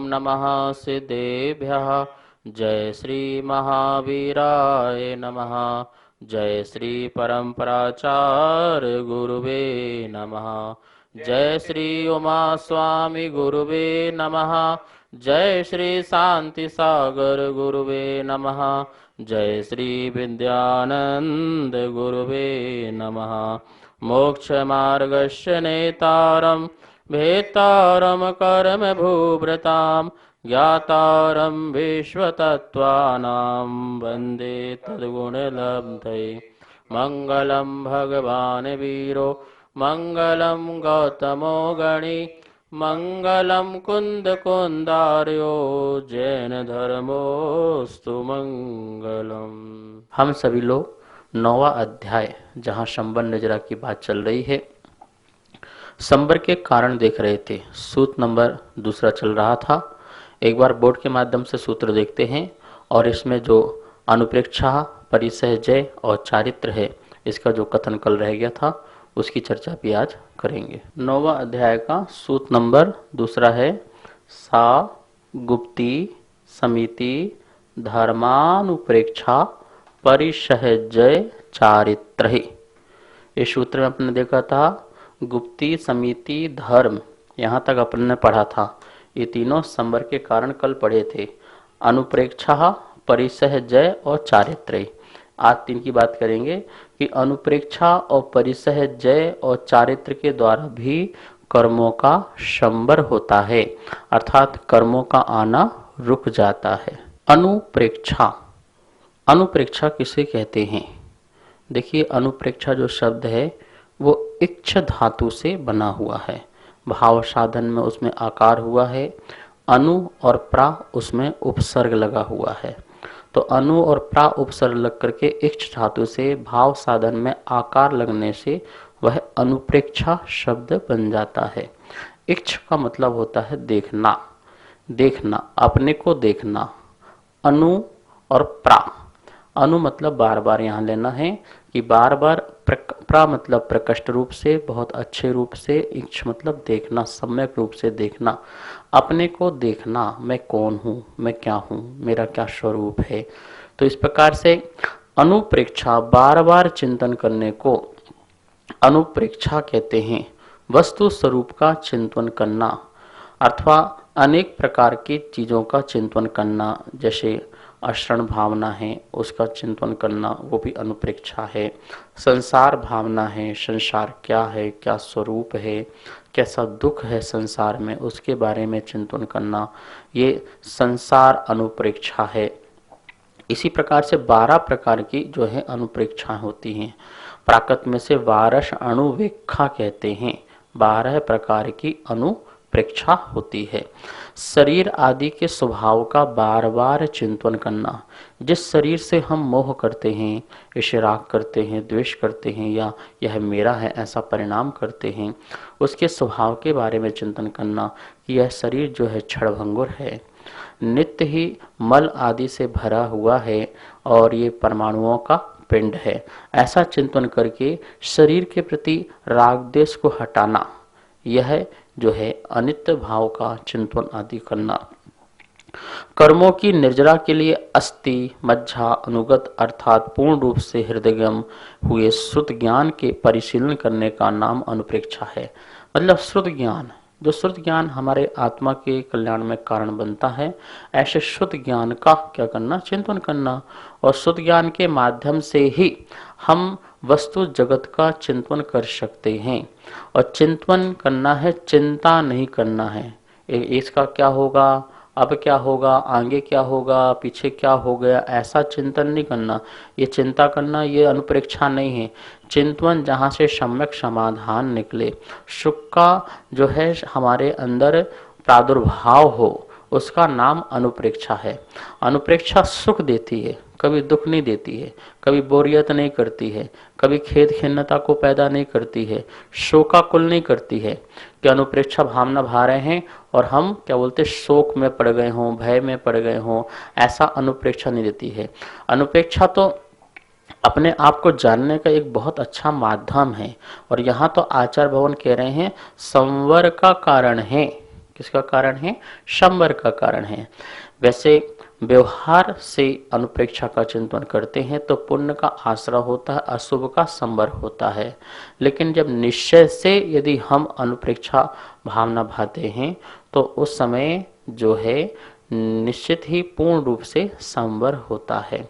नमः सिद्धेभ्यः। जय श्री महावीराय नमः। जय श्री परम्पराचार्य गुरुवे नमः। जय श्री उमा स्वामी गुरुवे नमः। जय श्री शांति सागर गुरुवे नमः। जय श्री विद्यानंद गुरुवे नमः। मोक्ष मार्गस्य नेतारं भेतारं कर्म भूभृतां ज्ञातारं विश्वतत्त्वानां वन्दे तद्गुणलब्धये। मङ्गलं भगवान् वीरो मङ्गलं गौतमो गणी मङ्गलं कुन्दकुन्दार्यो जैन धर्मोस्तु मंगलम। हम सभी लोग 9वां अध्याय जहाँ शंबर नजरा की बात चल रही है, संबर के कारण देख रहे थे। सूत्र नंबर 2 चल रहा था। एक बार बोर्ड के माध्यम से सूत्र देखते हैं और इसमें जो अनुप्रेक्षा, परिसह, जय और चारित्र है, इसका जो कथन कल रह गया था उसकी चर्चा भी आज करेंगे। 9वां अध्याय का सूत्र नंबर 2 है सा गुप्ती समिति धर्मानुप्रेक्षा परिसहजय चारित्र। इस सूत्र में अपने देखा था गुप्ती समिति धर्म, यहाँ तक अपन ने पढ़ा था। ये तीनों संबर के कारण कल पढ़े थे। अनुप्रेक्षा, परिसहजय और चारित्र। आज 3 की बात करेंगे कि अनुप्रेक्षा और परिसहजय और चारित्र के द्वारा भी कर्मों का संबर होता है, अर्थात कर्मों का आना रुक जाता है। अनुप्रेक्षा, अनुप्रेक्षा किसे कहते हैं? देखिए, अनुप्रेक्षा जो शब्द है वो इच्छ धातु से बना हुआ है। भाव साधन में उसमें आकार हुआ है। अनु और प्रा उसमें उपसर्ग लगा हुआ है। तो अनु और प्रा उपसर्ग लग करके इच्छ धातु से भाव साधन में आकार लगने से वह अनुप्रेक्षा शब्द बन जाता है। इच्छ का मतलब होता है देखना, देखना, अपने को देखना। अनु और प्रा, अनु मतलब बार बार यहाँ लेना है कि बार बार, प्रा मतलब प्रकष्ट रूप से, बहुत अच्छे रूप से, इच्छ मतलब देखना, सम्यक रूप से देखना, अपने को देखना, मैं कौन हूँ, मैं क्या हूँ, मेरा क्या स्वरूप है। तो इस प्रकार से अनुप्रेक्षा, बार बार चिंतन करने को अनुप्रेक्षा कहते हैं। वस्तु स्वरूप का चिंतन करना अथवा अनेक प्रकार की चीज़ों का चिंतन करना, जैसे अशरण भावना है उसका चिंतन करना, वो भी अनुप्रेक्षा है। संसार भावना है, संसार क्या है, क्या स्वरूप है, कैसा दुख है संसार में, उसके बारे में चिंतन करना, ये संसार अनुप्रेक्षा है। इसी प्रकार से 12 प्रकार की जो है अनुप्रेक्षाएं होती हैं। प्राकृत में से वारस अणुवेक्षा कहते हैं। 12 प्रकार की अनुप्रेक्षा होती है। शरीर आदि के स्वभाव का बार बार चिंतन करना, जिस शरीर से हम मोह करते हैं, इसे राग करते हैं, द्वेष करते हैं, या यह मेरा है ऐसा परिणाम करते हैं, उसके स्वभाव के बारे में चिंतन करना कि यह शरीर जो है क्षणभंगुर है, नित्य ही मल आदि से भरा हुआ है और ये परमाणुओं का पिंड है। ऐसा चिंतन करके शरीर के प्रति राग द्वेष को हटाना, यह जो है अनित्य भाव का चिंतन आदि करना। कर्मों की निर्जरा के लिए अस्थि मज्जा अनुगत अर्थात पूर्ण रूप से हृदयगम हुए श्रुत ज्ञान के परिशीलन करने का नाम अनुप्रेक्षा है। मतलब श्रुत ज्ञान, जो श्रुत ज्ञान हमारे आत्मा के कल्याण में कारण बनता है, ऐसे श्रुत ज्ञान का क्या करना, चिंतन करना। और श्रुत ज्ञान के माध्यम से ही हम वस्तु जगत का चिंतन कर सकते हैं। और चिंतन करना है, चिंता नहीं करना है। इसका क्या होगा, अब क्या होगा, आगे क्या होगा, पीछे क्या हो गया, ऐसा चिंतन नहीं करना। ये चिंता करना ये अनुप्रेक्षा नहीं है। चिंतन जहाँ से सम्यक समाधान निकले, सुख का जो है हमारे अंदर प्रादुर्भाव हो, उसका नाम अनुप्रेक्षा है। अनुप्रेक्षा सुख देती है, कभी दुख नहीं देती है, कभी बोरियत नहीं करती है, कभी खेद खिन्नता को पैदा नहीं करती है, शोकाकुल नहीं करती है कि अनुप्रेक्षा भावना भा रहे हैं और हम क्या बोलते शोक में पड़ गए हों, भय में पड़ गए हों, ऐसा अनुप्रेक्षा नहीं देती है। अनुप्रेक्षा तो अपने आप को जानने का एक बहुत अच्छा माध्यम है। और यहाँ तो आचार्य भगवान कह रहे हैं संवर का कारण है। किसका कारण है? संवर का कारण है। वैसे व्यवहार से अनुप्रेक्षा का चिंतन करते हैं तो पुण्य का आश्रय होता है, अशुभ का संवर होता है। लेकिन जब निश्चय से यदि हम अनुप्रेक्षा भावना भाते हैं तो उस समय जो है निश्चित ही पूर्ण रूप से संवर होता है।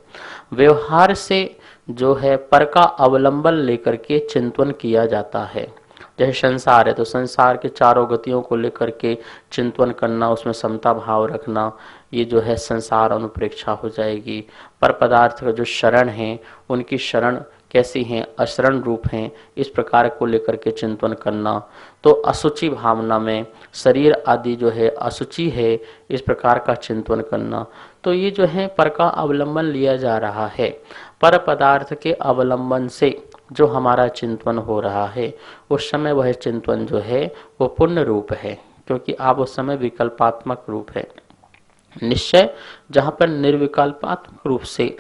व्यवहार से जो है पर का अवलंबन लेकर के चिंतन किया जाता है। जैसे संसार है तो संसार के चारों गतियों को लेकर के चिंतन करना, उसमें समता भाव रखना, ये जो है संसार अनुप्रेक्षा हो जाएगी। पर पदार्थ का जो शरण है उनकी शरण कैसी हैं? अशरण रूप हैं, इस प्रकार को लेकर के चिंतन करना। तो असुचि भावना में शरीर आदि जो है असुचि है, इस प्रकार का चिंतन करना। तो ये जो है पर का अवलंबन लिया जा रहा है। पर पदार्थ के अवलंबन से जो हमारा चिंतन हो रहा है उस समय वह चिंतन जो है वो पुण्य रूप है, क्योंकि आप उस समय विकल्पात्मक रूप है। निश्चय जहाँ पर निर्विकल्पात्मक रूप से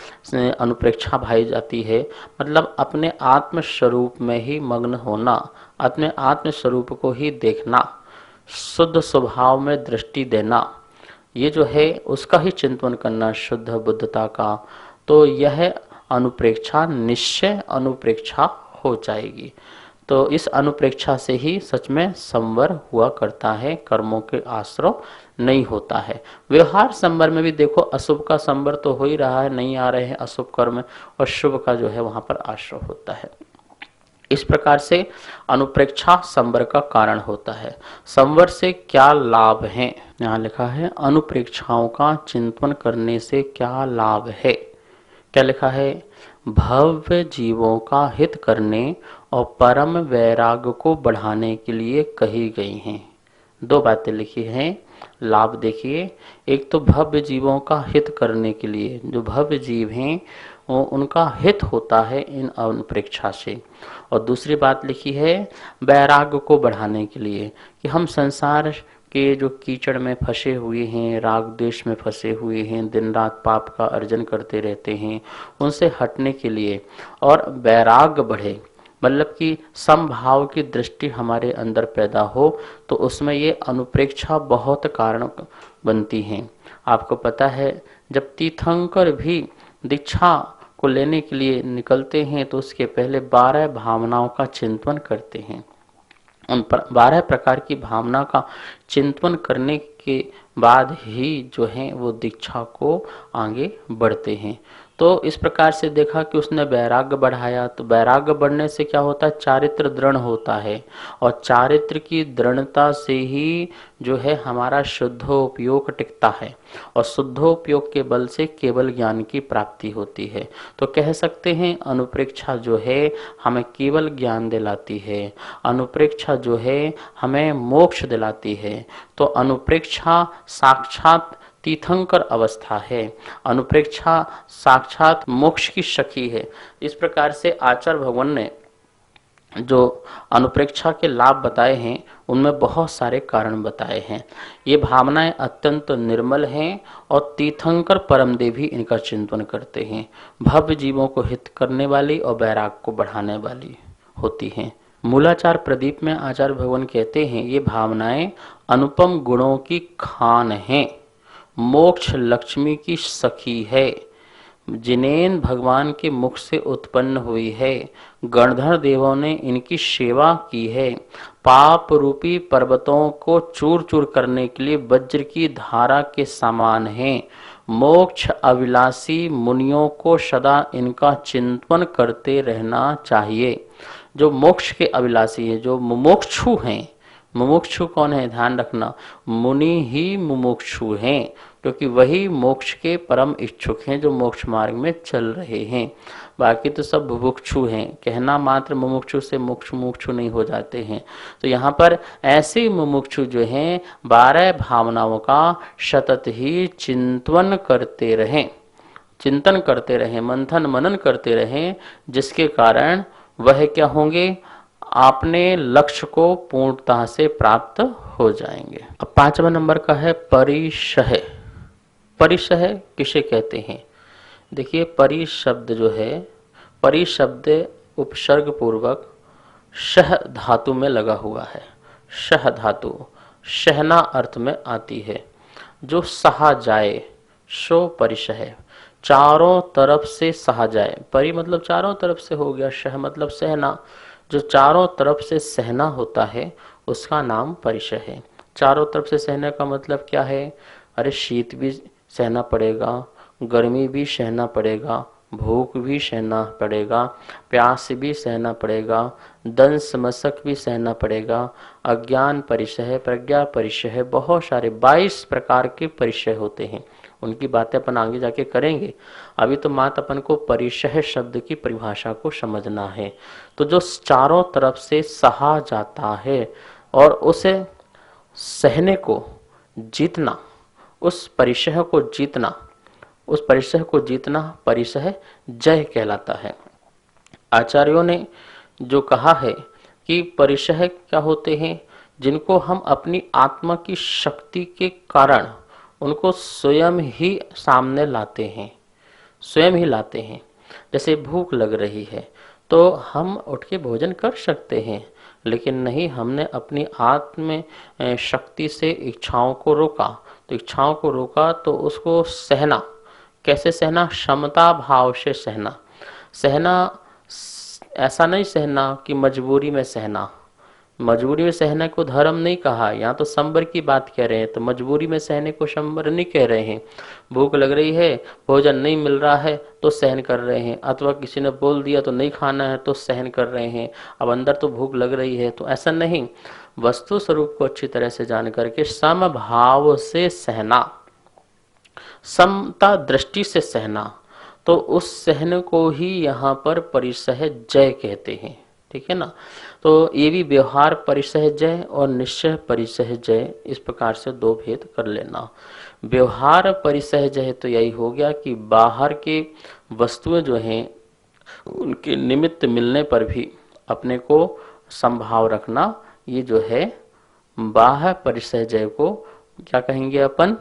अनुप्रेक्षा भाई जाती है, मतलब अपने आत्म स्वरूप में ही मग्न होना, अपने आत्म स्वरूप को ही देखना, शुद्ध स्वभाव में दृष्टि देना, ये जो है उसका ही चिंतन करना शुद्ध बुद्धता का। तो यह अनुप्रेक्षा निश्चय अनुप्रेक्षा हो जाएगी। तो इस अनुप्रेक्षा से ही सच में संवर हुआ करता है, कर्मों के आश्रय नहीं होता है। व्यवहार संवर में भी देखो अशुभ का संवर तो हो ही रहा है, नहीं आ रहे हैं अशुभ कर्म, और शुभ का जो है वहां पर आश्रय होता है। इस प्रकार से अनुप्रेक्षा संवर का कारण होता है। संवर से क्या लाभ है? यहाँ लिखा है अनुप्रेक्षाओं का चिंतन करने से क्या लाभ है। क्या लिखा है? भव्य जीवों का हित करने और परम वैराग्य को बढ़ाने के लिए कही गई हैं। दो बातें लिखी हैं, लाभ देखिए। एक तो भव्य जीवों का हित करने के लिए, जो भव्य जीव हैं वो उनका हित होता है इन अनुप्रेक्षा से। और दूसरी बात लिखी है वैराग्य को बढ़ाने के लिए, कि हम संसार के जो कीचड़ में फंसे हुए हैं, राग द्वेष में फंसे हुए हैं, दिन रात पाप का अर्जन करते रहते हैं, उनसे हटने के लिए और वैराग्य बढ़े, मतलब कि समभाव की दृष्टि हमारे अंदर पैदा हो, तो उसमें ये अनुप्रेक्षा बहुत कारण बनती हैं। आपको पता है जब तीर्थंकर भी दीक्षा को लेने के लिए निकलते हैं तो उसके पहले 12 भावनाओं का चिंतन करते हैं। उन 12 प्रकार की भावना का चिंतन करने के बाद ही जो है वो दीक्षा को आगे बढ़ते हैं। तो इस प्रकार से देखा कि उसने वैराग्य बढ़ाया, तो वैराग्य बढ़ने से क्या होता है? चारित्र दृढ़ होता है, और चारित्र की दृढ़ता से ही जो है हमारा शुद्धोपयोग टिकता है, और शुद्धोपयोग के बल से केवल ज्ञान की प्राप्ति होती है। तो कह सकते हैं अनुप्रेक्षा जो है हमें केवल ज्ञान दिलाती है, अनुप्रेक्षा जो है हमें मोक्ष दिलाती है। तो अनुप्रेक्षा साक्षात तीर्थंकर अवस्था है, अनुप्रेक्षा साक्षात मोक्ष की सखी है। इस प्रकार से आचार्य भगवान ने जो अनुप्रेक्षा के लाभ बताए हैं उनमें बहुत सारे कारण बताए हैं। ये भावनाएं अत्यंत निर्मल हैं और तीर्थंकर परमदेव भी इनका चिंतन करते हैं। भव्य जीवों को हित करने वाली और वैराग को बढ़ाने वाली होती हैं। मूलाचार प्रदीप में आचार्य भगवान कहते हैं ये भावनाएं अनुपम गुणों की खान हैं, मोक्ष लक्ष्मी की सखी है, जिनेन भगवान के मुख से उत्पन्न हुई है, गणधर देवों ने इनकी सेवा की है, पाप रूपी पर्वतों को चूर चूर करने के लिए वज्र की धारा के समान है, मोक्ष अभिलाषी मुनियों को सदा इनका चिंतन करते रहना चाहिए। जो मोक्ष के अभिलाषी है, जो मुमुक्षु हैं, मुमुक्षु कौन है? ध्यान रखना, मुनि ही मुमुक्षु हैं, क्योंकि वही मोक्ष के परम इच्छुक हैं जो मोक्ष मार्ग में चल रहे हैं। बाकी तो सब बुभुक्षु हैं, कहना मात्र मुमुक्षु से मुमुक्षु नहीं हो जाते हैं। तो यहाँ पर ऐसे मुमुक्षु जो हैं 12 भावनाओं का सतत ही चिंतन करते रहें, चिंतन करते रहें, मंथन मनन करते रहें, जिसके कारण वह क्या होंगे? अपने लक्ष्य को पूर्णतः से प्राप्त हो जाएंगे। अब 5वां नंबर का है परिशह। परिशह किसे कहते हैं? देखिए परि शब्द जो है, परि शब्द उपसर्ग पूर्वक शह धातु में लगा हुआ है। शह धातु, सहना अर्थ में आती है। जो सहा जाए सो परिसह, चारों तरफ से सहा जाए। परि मतलब चारों तरफ से हो गया, सह मतलब सहना। जो चारों तरफ से सहना होता है उसका नाम परिसह है। चारों तरफ से सहने का मतलब क्या है? अरे शीत भी सहना पड़ेगा, गर्मी भी सहना पड़ेगा, भूख भी सहना पड़ेगा, प्यास भी सहना पड़ेगा, दंश मशक भी सहना पड़ेगा, अज्ञान परिसह, प्रज्ञा परिसह, बहुत सारे 22 प्रकार के परिसह होते हैं। उनकी बातें अपन आगे जाके करेंगे। अभी तो मात्र अपन को परिसह शब्द की परिभाषा को समझना है। तो जो चारों तरफ से सहा जाता है और उसे सहने को जीतना, उस परिसह को जीतना, उस परिसह को जीतना परिसह जय कहलाता है। आचार्यों ने जो कहा है कि परिसह क्या होते हैं? जिनको हम अपनी आत्मा की शक्ति के कारण उनको स्वयं ही सामने लाते हैं, स्वयं ही लाते हैं। जैसे भूख लग रही है तो हम उठ के भोजन कर सकते हैं, लेकिन नहीं, हमने अपनी आत्म शक्ति से इच्छाओं को रोका। तो इच्छाओं को रोका तो उसको सहना। कैसे सहना? क्षमता भाव से सहना। सहना ऐसा नहीं सहना कि मजबूरी में सहना। मजबूरी में सहने को धर्म नहीं कहा, यहाँ तो संबर की बात कह रहे हैं। तो मजबूरी में सहने को संबर नहीं कह रहे हैं। भूख लग रही है, भोजन नहीं मिल रहा है तो सहन कर रहे हैं, अथवा किसी ने बोल दिया तो नहीं खाना है तो सहन कर रहे हैं। अब अंदर तो भूख लग रही है, तो ऐसा नहीं। वस्तु स्वरूप को अच्छी तरह से जान करके समभाव से सहना, समता दृष्टि से सहना, तो उस सहन को ही यहाँ पर परिसह जय कहते हैं। ठीक है ना? तो ये भी व्यवहार परिसह जय और निश्चय परिसह जय, इस प्रकार से दो भेद कर लेना। व्यवहार परिसह जय तो यही हो गया कि बाहर के वस्तुएं जो हैं उनके निमित्त मिलने पर भी अपने को संभाव रखना, ये जो है बाह्य परिसह जय को क्या कहेंगे अपन?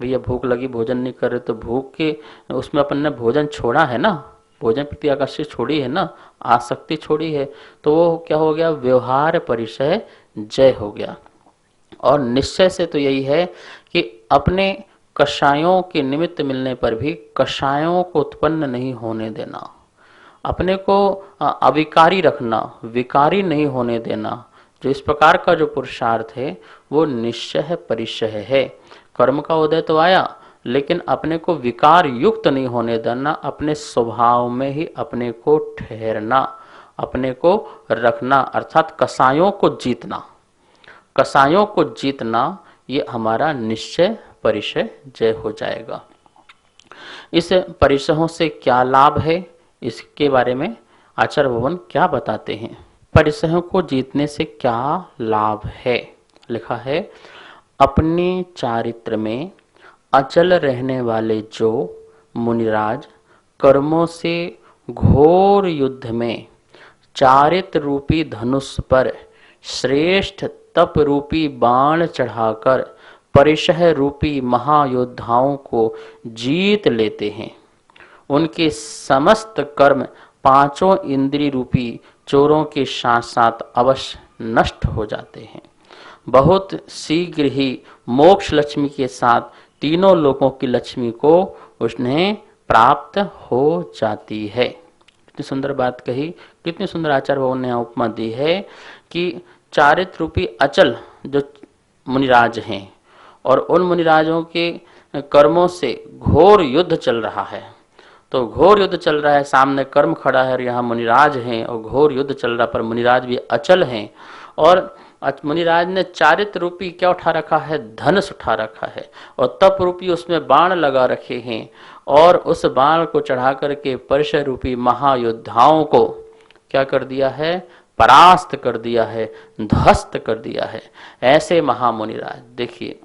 भैया भूख लगी, भोजन नहीं कर रहे, तो भूख के उसमें अपन ने भोजन छोड़ा है ना, भोजन प्रति आकर्षण छोड़ी है ना, आसक्ति छोड़ी है, तो वो क्या हो गया? व्यवहार परिसह जय हो गया। और निश्चय से तो यही है कि अपने कषायों के निमित्त मिलने पर भी कषायों को उत्पन्न नहीं होने देना, अपने को अविकारी रखना, विकारी नहीं होने देना। जो इस प्रकार का जो पुरुषार्थ है वो निश्चय परिसह है। कर्म का उदय तो आया, लेकिन अपने को विकार युक्त नहीं होने देना, अपने स्वभाव में ही अपने को ठहरना, अपने को रखना, अर्थात कसायों को जीतना। कसायों को जीतना ये हमारा निश्चय परिसह जय हो जाएगा। इस परिसहों से क्या लाभ है, इसके बारे में आचार्य भवन क्या बताते हैं? परिसहों को जीतने से क्या लाभ है? लिखा है, अपने चारित्र में अचल रहने वाले जो मुनिराज कर्मों से घोर युद्ध में चारित्र रूपी धनुष पर श्रेष्ठ तप रूपी बाण चढ़ाकर परिसह रूपी महायोद्धाओं को जीत लेते हैं, उनके समस्त कर्म पांचों इंद्रिय रूपी चोरों के साथ साथ अवश्य नष्ट हो जाते हैं। बहुत शीघ्र ही मोक्ष लक्ष्मी के साथ तीनों लोकों की लक्ष्मी को उसने प्राप्त हो जाती है। कितनी सुंदर बात कही, कितनी सुंदर आचार्य भवन ने उपमा दी है कि चारित्र रूपी अचल जो मुनिराज हैं और उन मुनिराजों के कर्मों से घोर युद्ध चल रहा है। तो घोर युद्ध चल रहा है, सामने कर्म खड़ा है और यहाँ मुनिराज हैं और घोर युद्ध चल रहा, पर मुनिराज भी अचल हैं। और मुनिराज ने चारित्र रूपी क्या उठा रखा है? धनुष उठा रखा है, और तप रूपी उसमें बाण लगा रखे हैं, और उस बाण को चढ़ा करके परिसह रूपी महायोद्धाओं को क्या कर दिया है? परास्त कर दिया है, ध्वस्त कर दिया है। ऐसे महामुनिराज देखिए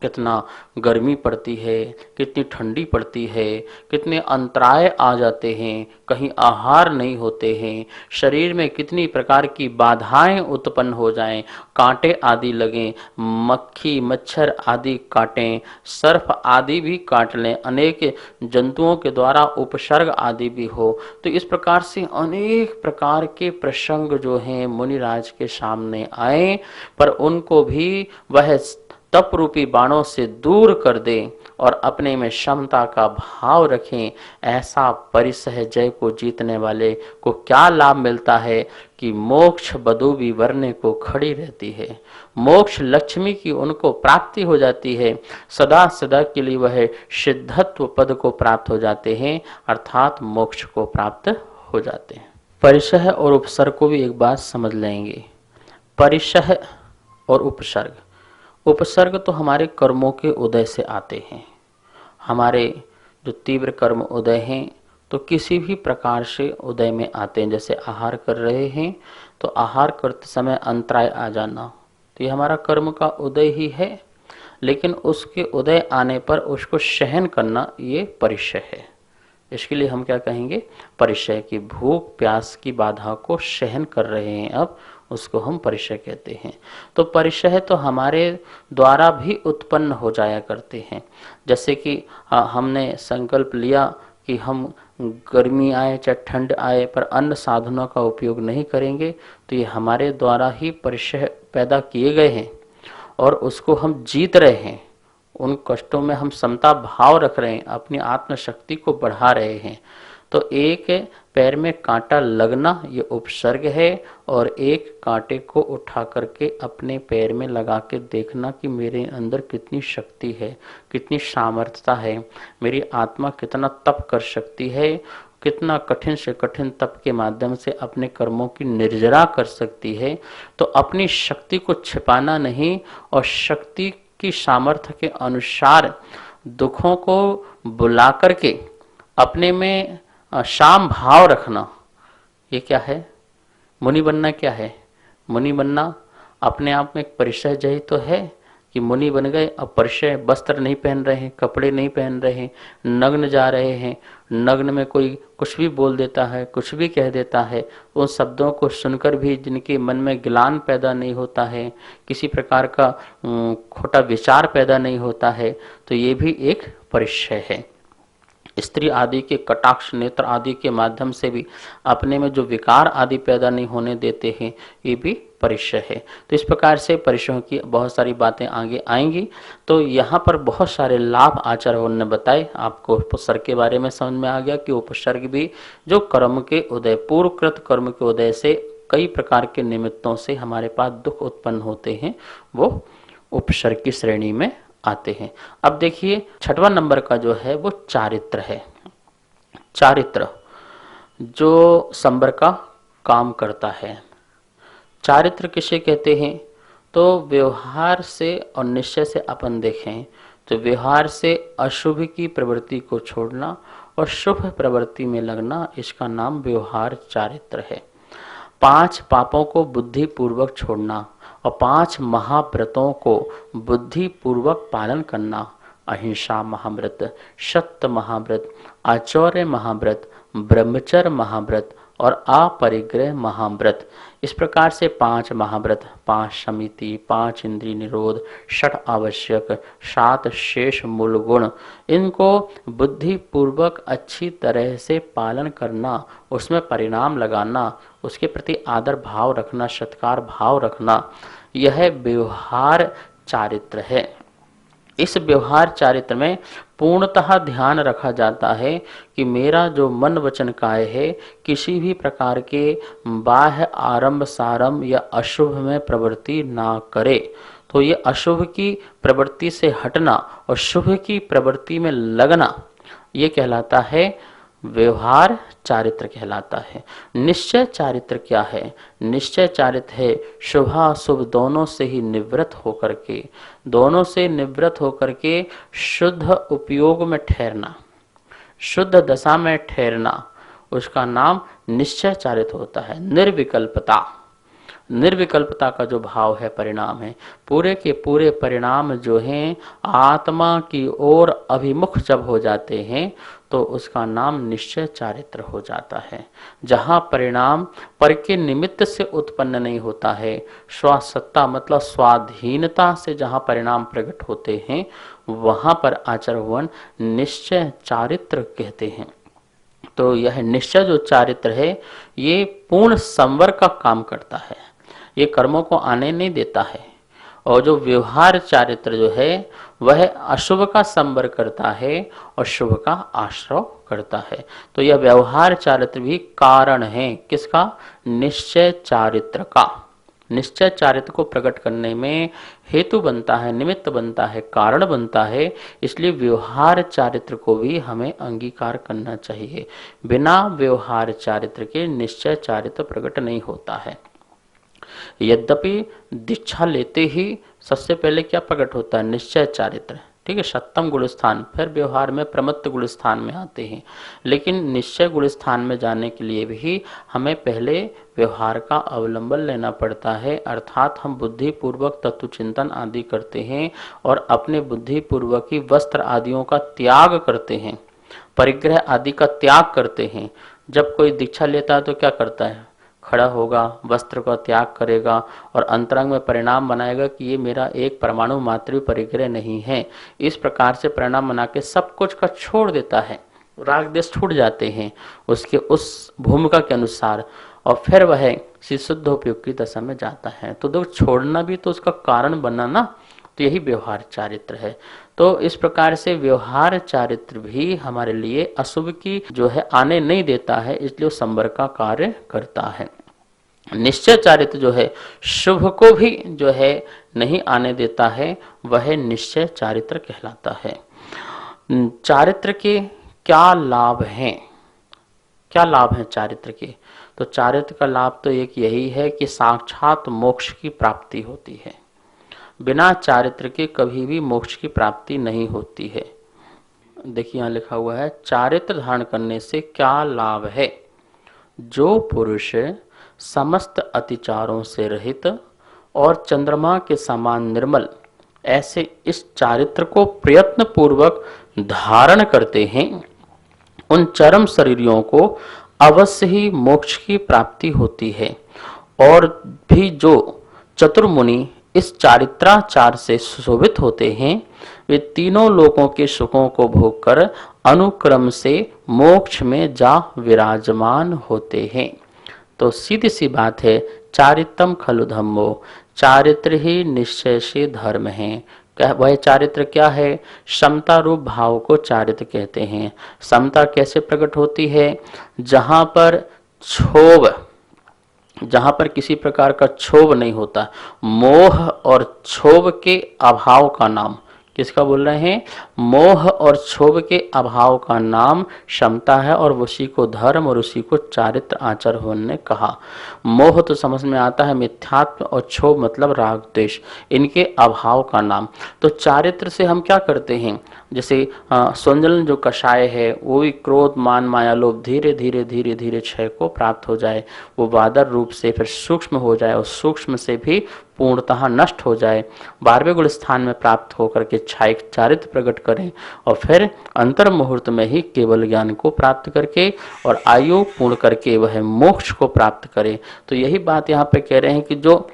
कितना गर्मी पड़ती है, कितनी ठंडी पड़ती है, कितने अंतराय आ जाते हैं, कहीं आहार नहीं होते हैं, शरीर में कितनी प्रकार की बाधाएं उत्पन्न हो जाएं, कांटे आदि लगें, मक्खी मच्छर आदि काटें, सर्प आदि भी काट लें, अनेक जंतुओं के द्वारा उपसर्ग आदि भी हो। तो इस प्रकार से अनेक प्रकार के प्रसंग जो हैं मुनिराज के सामने आए, पर उनको भी वह तप रूपी बाणों से दूर कर दें और अपने में क्षमता का भाव रखें। ऐसा परिसह जय को जीतने वाले को क्या लाभ मिलता है कि मोक्ष बधु भी वरने को खड़ी रहती है, मोक्ष लक्ष्मी की उनको प्राप्ति हो जाती है, सदा सदा के लिए वह सिद्धत्व पद को प्राप्त हो जाते हैं, अर्थात मोक्ष को प्राप्त हो जाते हैं। परिसह और उपसर्ग को भी एक बात समझ लेंगे। परिसह और उपसर्ग, उपसर्ग तो हमारे कर्मों के उदय से आते हैं। हमारे जो तीव्र कर्म उदय हैं तो किसी भी प्रकार से उदय में आते हैं। जैसे आहार कर रहे हैं तो आहार करते समय अंतराय आ जाना, तो ये हमारा कर्म का उदय ही है, लेकिन उसके उदय आने पर उसको सहन करना ये परिचय है। इसके लिए हम क्या कहेंगे, परिचय की भूख प्यास की बाधा को सहन कर रहे हैं, अब उसको हम परिचय कहते हैं। तो परिचय तो हमारे द्वारा भी उत्पन्न हो जाया करते हैं। जैसे कि हमने संकल्प लिया कि हम गर्मी आए चाहे ठंड आए पर अन्य साधनों का उपयोग नहीं करेंगे, तो ये हमारे द्वारा ही परिचय पैदा किए गए हैं और उसको हम जीत रहे हैं। उन कष्टों में हम समता भाव रख रहे हैं, अपनी आत्मशक्ति को बढ़ा रहे हैं। तो एक पैर में कांटा लगना ये उपसर्ग है, और एक कांटे को उठा करके अपने पैर में लगा के देखना कि मेरे अंदर कितनी शक्ति है, कितनी सामर्थ्यता है, मेरी आत्मा कितना तप कर सकती है, कितना कठिन से कठिन तप के माध्यम से अपने कर्मों की निर्जरा कर सकती है। तो अपनी शक्ति को छिपाना नहीं और शक्ति की सामर्थ्य के अनुसार दुखों को बुला करके अपने में शाम भाव रखना, ये क्या है? मुनि बनना क्या है? मुनि बनना अपने आप में एक परिचय जय तो है कि मुनि बन गए। अब परिचय, वस्त्र नहीं पहन रहे हैं, कपड़े नहीं पहन रहे हैं, नग्न जा रहे हैं, नग्न में कोई कुछ भी बोल देता है, कुछ भी कह देता है, उन शब्दों को सुनकर भी जिनके मन में ग्लान पैदा नहीं होता है, किसी प्रकार का खोटा विचार पैदा नहीं होता है, तो ये भी एक परिचय है। स्त्री आदि के कटाक्ष नेत्र आदि के माध्यम से भी अपने में जो विकार आदि पैदा नहीं होने देते हैं, ये भी परिचय है। तो इस प्रकार से परिचयों की बहुत सारी बातें आगे आएंगी। तो यहाँ पर बहुत सारे लाभ आचार्यों ने बताए। आपको उपसर्ग के बारे में समझ में आ गया कि उपसर्ग भी जो कर्म के उदय, पूर्वकृत कर्म के उदय से कई प्रकार के निमित्तों से हमारे पास दुख उत्पन्न होते हैं, वो उपसर्ग की श्रेणी में आते हैं। अब देखिए 6वां नंबर का जो है वो चारित्र है। चारित्र जो संबर का काम करता है। चारित्र किसे कहते हैं? तो व्यवहार से और निश्चय से अपन देखें तो व्यवहार से अशुभ की प्रवृत्ति को छोड़ना और शुभ प्रवृत्ति में लगना, इसका नाम व्यवहार चारित्र है। 5 पापों को बुद्धि पूर्वक छोड़ना और 5 महाव्रतों को बुद्धि पूर्वक पालन करना, अहिंसा महाव्रत, सत्य महाव्रत, आचौर्य महाव्रत, ब्रह्मचर्य महाव्रत और अपरिग्रह महाव्रत। इस प्रकार से 5 महाव्रत, 5 समिति, 5 इंद्रिय निरोध, 6 आवश्यक, 7 शेष मूल गुण, इनको बुद्धि पूर्वक अच्छी तरह से पालन करना, उसमें परिणाम लगाना, उसके प्रति आदर भाव रखना, सत्कार भाव रखना, यह व्यवहार चारित्र है। इस व्यवहार चारित्र में पूर्णतः ध्यान रखा जाता है कि मेरा जो मन वचन काय है किसी भी प्रकार के बाह्य आरंभ सारंभ या अशुभ में प्रवृत्ति ना करे। तो ये अशुभ की प्रवृत्ति से हटना और शुभ की प्रवृत्ति में लगना, ये कहलाता है व्यवहार चारित्र कहलाता है। निश्चय चारित्र क्या है? निश्चय चारित्र है शुभाशुभ दोनों से ही निवृत्त होकर के, दोनों से निवृत्त होकर के शुद्ध उपयोग में ठहरना, शुद्ध दशा में ठहरना, उसका नाम निश्चय चारित्र होता है। निर्विकल्पता, निर्विकल्पता का जो भाव है परिणाम है, पूरे के पूरे परिणाम जो हैं आत्मा की ओर अभिमुख जब हो जाते हैं तो उसका नाम निश्चय चारित्र हो जाता है। जहाँ परिणाम पर के निमित्त से उत्पन्न नहीं होता है, स्वसत्ता मतलब स्वाधीनता से जहाँ परिणाम प्रकट होते हैं वहाँ पर आचरण निश्चय चारित्र कहते हैं। तो यह निश्चय जो चारित्र है ये पूर्ण संवर का काम करता है, ये कर्मों को आने नहीं देता है। और जो व्यवहार चारित्र जो है वह अशुभ का संवर करता है और शुभ का आश्रय करता है। तो यह व्यवहार चारित्र भी कारण है किसका? निश्चय चारित्र का। निश्चय चारित्र को प्रकट करने में हेतु बनता है, निमित्त बनता है, कारण बनता है। इसलिए व्यवहार चारित्र को भी हमें अंगीकार करना चाहिए। बिना व्यवहार चारित्र के निश्चय चारित्र प्रकट नहीं होता है। यद्यपि दीक्षा लेते ही सबसे पहले क्या प्रकट होता है? निश्चय चारित्र, ठीक है, सप्तम गुण स्थान, फिर व्यवहार में प्रमत्त गुण स्थान में आते हैं। लेकिन निश्चय गुण स्थान में जाने के लिए भी हमें पहले व्यवहार का अवलंबन लेना पड़ता है, अर्थात हम बुद्धि पूर्वक तत्व चिंतन आदि करते हैं और अपने बुद्धि पूर्वक ही वस्त्र आदियों का त्याग करते हैं, परिग्रह आदि का त्याग करते हैं। जब कोई दीक्षा लेता है तो क्या करता है? खड़ा होगा, वस्त्र का त्याग करेगा और अंतरंग में परिणाम बनाएगा कि ये मेरा एक परमाणु मात्र भी परिग्रह नहीं है। इस प्रकार से परिणाम बना के सब कुछ का छोड़ देता है, राग देश छूट जाते हैं उसके उस भूमिका के अनुसार, और फिर वह शुद्ध उपयोग की दशा में जाता है। तो देखो, छोड़ना भी तो उसका कारण बनना ना, तो यही व्यवहार चारित्र है। तो इस प्रकार से व्यवहार चारित्र भी हमारे लिए अशुभ की जो है आने नहीं देता है, इसलिए संवर का कार्य करता है। निश्चय चारित्र जो है शुभ को भी जो है नहीं आने देता है, वह निश्चय चारित्र कहलाता है। चारित्र के क्या लाभ हैं? क्या लाभ हैं चारित्र के? तो चारित्र का लाभ तो एक यही है कि साक्षात मोक्ष की प्राप्ति होती है। बिना चारित्र के कभी भी मोक्ष की प्राप्ति नहीं होती है। देखिए यहाँ लिखा हुआ है, चारित्र धारण करने से क्या लाभ है? जो पुरुष समस्त अतिचारों से रहित और चंद्रमा के समान निर्मल ऐसे इस चारित्र को प्रयत्न पूर्वक धारण करते हैं, उन चरम शरीरियों को अवश्य ही मोक्ष की प्राप्ति होती है। और भी जो चतुर्मुनि इस चारित्राचार से सुशोभित होते हैं, वे तीनों लोकों के सुखों को भोग कर अनुक्रम से मोक्ष में जा विराजमान होते हैं। तो सीधी सी बात है, चारित्रम खलु धम्मो, चारित्र ही निश्चय से धर्म है। वह चारित्र क्या है? समता रूप भाव को चारित्र कहते हैं। समता कैसे प्रकट होती है? जहां पर किसी प्रकार का क्षोभ नहीं होता, मोह और क्षोभ के अभाव का नाम किसका बोल रहे हैं? मोह और क्षोभ के अभाव का नाम क्षमता है, और उसी को धर्म और उसी को चारित्र आचरण ने कहा। मोह तो समझ में आता है मिथ्यात्व, और क्षोभ मतलब राग द्वेष, इनके अभाव का नाम। तो चारित्र से हम क्या करते हैं? जैसे संजलन जो कषाय है वो भी क्रोध मान माया लोभ धीरे धीरे धीरे धीरे क्षय को प्राप्त हो जाए, वो बादर रूप से फिर सूक्ष्म हो जाए और सूक्ष्म से भी पूर्णतः नष्ट हो जाए, 12वें गुण स्थान में प्राप्त होकर के चारित्र प्रकट करें और फिर अंतर मुहूर्त में ही केवल ज्ञान को प्राप्त करके और आयु पूर्ण करके वह मोक्ष को प्राप्त करे। तो यही बात यहाँ पे कह रहे हैं कि जो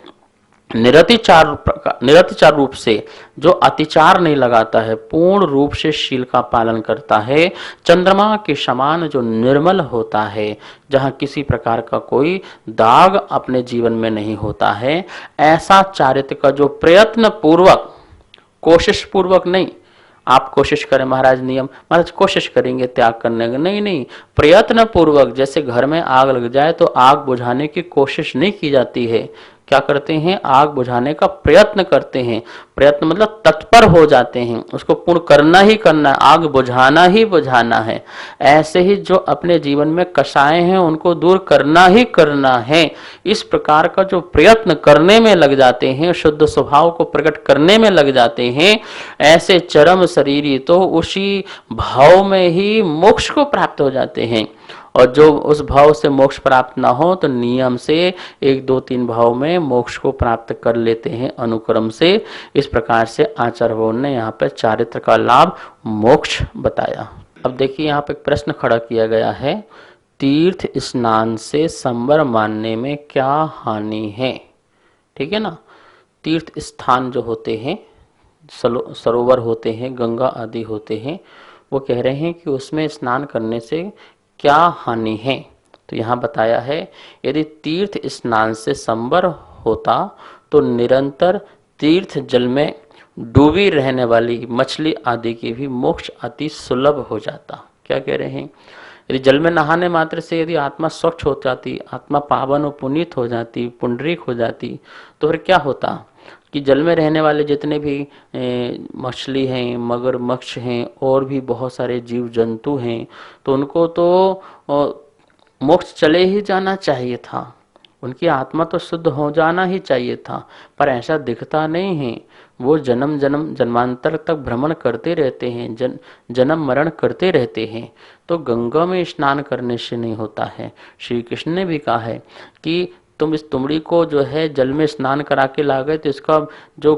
निरतिचार रूप से जो अतिचार नहीं लगाता है, पूर्ण रूप से शील का पालन करता है, चंद्रमा के समान जो निर्मल होता है, जहां किसी प्रकार का कोई दाग अपने जीवन में नहीं होता है, ऐसा चारित्र का जो प्रयत्न पूर्वक, कोशिश पूर्वक नहीं, आप कोशिश करें महाराज नियम, महाराज कोशिश करेंगे त्याग करने का, नहीं, प्रयत्न पूर्वक। जैसे घर में आग लग जाए तो आग बुझाने की कोशिश नहीं की जाती है, क्या करते हैं? आग बुझाने का प्रयत्न करते हैं। प्रयत्न मतलब तत्पर हो जाते हैं, उसको पूर्ण करना ही करना है, आग बुझाना ही बुझाना है। ऐसे ही जो अपने जीवन में कषाय हैं उनको दूर करना ही करना है। इस प्रकार का जो प्रयत्न करने में लग जाते हैं, शुद्ध स्वभाव को प्रकट करने में लग जाते हैं, ऐसे चरम शरीरी तो उसी भाव में ही मोक्ष को प्राप्त हो जाते हैं। और जो उस भाव से मोक्ष प्राप्त ना हो तो नियम से 1 2 3 भाव में मोक्ष को प्राप्त कर लेते हैं अनुक्रम से। इस प्रकार से आचार्यों ने यहाँ पर चारित्र का लाभ मोक्ष बताया। अब देखिए यहाँ पे एक प्रश्न खड़ा किया गया है, तीर्थ स्नान से संवर मानने में क्या हानि है। ठीक है ना, तीर्थ स्थान जो होते हैं, सरोवर होते हैं, गंगा आदि होते हैं, वो कह रहे हैं कि उसमें स्नान करने से क्या हानि है। तो यहाँ बताया है, यदि तीर्थ स्नान से संवर होता तो निरंतर तीर्थ जल में डूबी रहने वाली मछली आदि की भी मोक्ष अति सुलभ हो जाता। क्या कह रहे हैं, यदि जल में नहाने मात्र से यदि आत्मा स्वच्छ हो जाती, आत्मा पावन और पुनीत हो जाती, पुंडरीक हो जाती, तो फिर क्या होता कि जल में रहने वाले जितने भी मछली हैं, मगरमच्छ हैं और भी बहुत सारे जीव जंतु हैं, तो उनको तो मोक्ष चले ही जाना चाहिए था, उनकी आत्मा तो शुद्ध हो जाना ही चाहिए था, पर ऐसा दिखता नहीं है। वो जन्मांतर तक भ्रमण करते रहते हैं, जन्म मरण करते रहते हैं। तो गंगा में स्नान करने से नहीं होता है। श्री कृष्ण ने भी कहा है कि तुम इस तुमड़ी को जो है जल में स्नान करा के ला गए तो इसका जो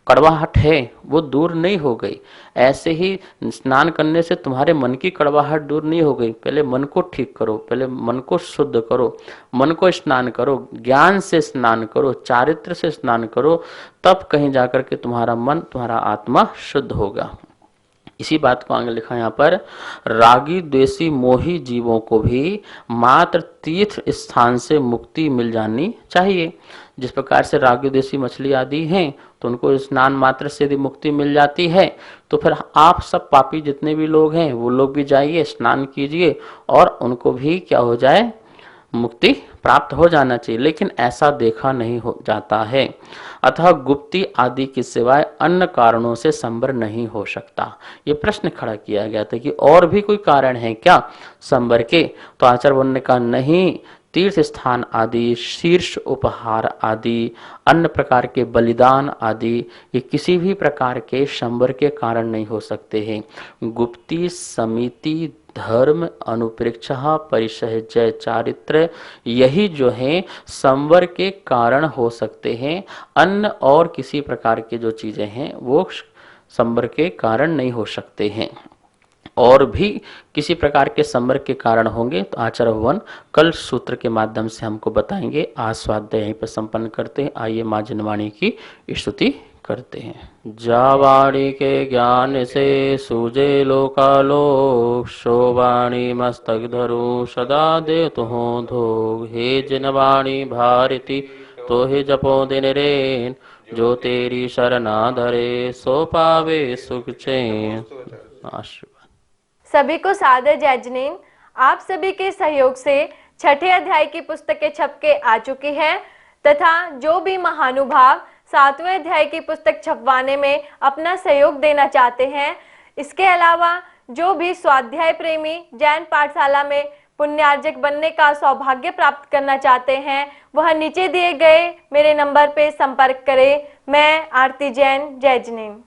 कड़वाहट है वो दूर नहीं हो गई। ऐसे ही स्नान करने से तुम्हारे मन की कड़वाहट दूर नहीं हो गई। पहले मन को ठीक करो, पहले मन को शुद्ध करो, मन को स्नान करो, ज्ञान से स्नान करो, चारित्र से स्नान करो, तब कहीं जाकर के तुम्हारा मन, तुम्हारा आत्मा शुद्ध होगा। इसी बात को आगे लिखा यहाँ पर, रागी द्वेषी मोही जीवों को भी मात्र तीर्थ स्थान से मुक्ति मिल जानी चाहिए। जिस प्रकार से रागी द्वेषी मछली आदि हैं तो उनको स्नान मात्र से यदि मुक्ति मिल जाती है, तो फिर आप सब पापी जितने भी लोग हैं वो लोग भी जाइए, स्नान कीजिए और उनको भी क्या हो जाए, मुक्ति प्राप्त हो जाना चाहिए। लेकिन ऐसा देखा नहीं हो जाता है। अतः गुप्ती आदि के सिवाय अन्य कारणों से संवर नहीं हो सकता। ये प्रश्न खड़ा किया गया था कि और भी कोई कारण है क्या संवर के। तो आचार्य ने कहा नहीं, तीर्थ स्थान आदि, शीर्ष उपहार आदि, अन्य प्रकार के बलिदान आदि, ये किसी भी प्रकार के संवर के कारण नहीं हो सकते हैं। गुप्ती, समिति, धर्म, अनुप्रेक्षा, परिसहजय, चारित्र, यही जो है संवर के कारण हो सकते हैं। अन्य और किसी प्रकार के जो चीजें हैं वो संवर के कारण नहीं हो सकते हैं। और भी किसी प्रकार के संवर के कारण होंगे तो आचार्य भगवान कल सूत्र के माध्यम से हमको बताएंगे। आज स्वाध्याय यहीं पर संपन्न करते हैं। आइए माँ जिनवाणी की स्तुति करते हैं। जावाणी के ज्ञान से सूजे लोकालोक, शोवाणी मस्तक धरु सदा दे तो हो धोग। हे जिनवाणी भारती तो हे जपो दिन रेन, जो तेरी शरणा धरे सो पावे सुख चैन। आशीर्वाद। सभी को सादर जय जिनेन्द्र। आप सभी के सहयोग से छठे अध्याय की पुस्तकें छप के आ चुकी हैं तथा जो भी महानुभाव 7वें अध्याय की पुस्तक छपवाने में अपना सहयोग देना चाहते हैं, इसके अलावा जो भी स्वाध्याय प्रेमी जैन पाठशाला में पुण्यार्जक बनने का सौभाग्य प्राप्त करना चाहते हैं, वह नीचे दिए गए मेरे नंबर पे संपर्क करें। मैं आरती जैन, जय जिनेन्द्र।